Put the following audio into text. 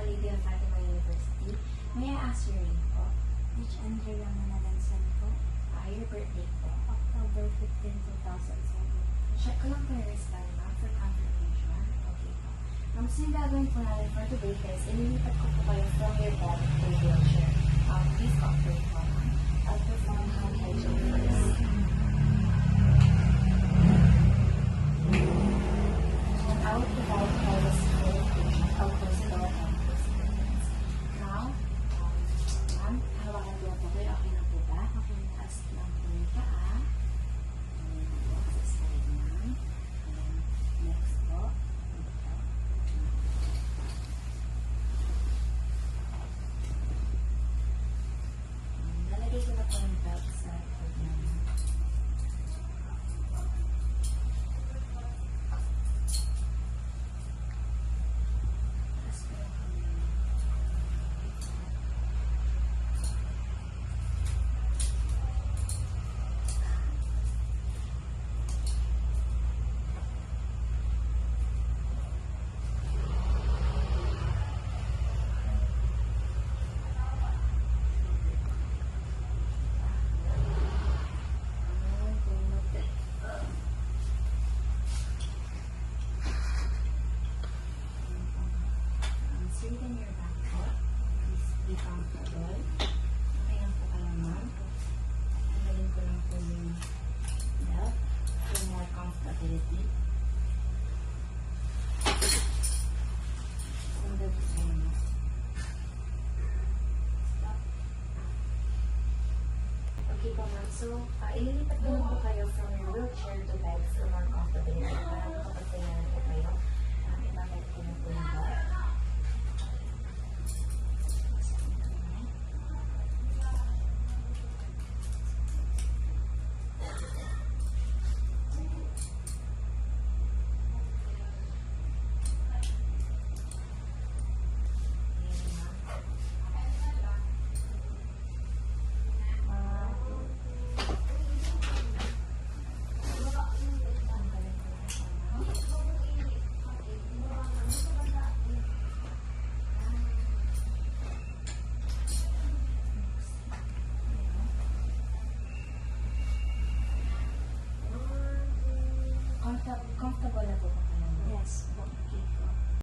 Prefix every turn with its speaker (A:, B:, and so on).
A: Lady of Fatima University. May I ask your name po?
B: Which Andrea Manalansan po?
A: Your birthday po?
B: October 15, 2007.
A: Check ko lang po your wristband, ma'am, for confirmation. Okay po. Ma'am, so yung gagawin po natin for today guys, ililipat ko po kayo from your bed to your wheelchair. Please cooperate po, ma'am. I'll perform hand hygiene first. And I will provide privacy verification. I'll close the door and close the curtains. Now, ma'am, hawakan ko lang po kayo. Okay na po ba?
B: Okay.
A: Taas lang po yung paa. Sa side naman. Next po. Lalagay ko na po yung belt sa likod namin. Taas ko lang po yung straighten your back po. Please be comfortable. Okay lang po kayo, ma'am. Tanggalin ko lang po yung belt for more comfortability. Sandal po sa inyo. Stop. Okay po, ma'am. So, ililipat ko lang po kayo from your wheelchair to bed for more comfortability para makapagpahinga po kayo.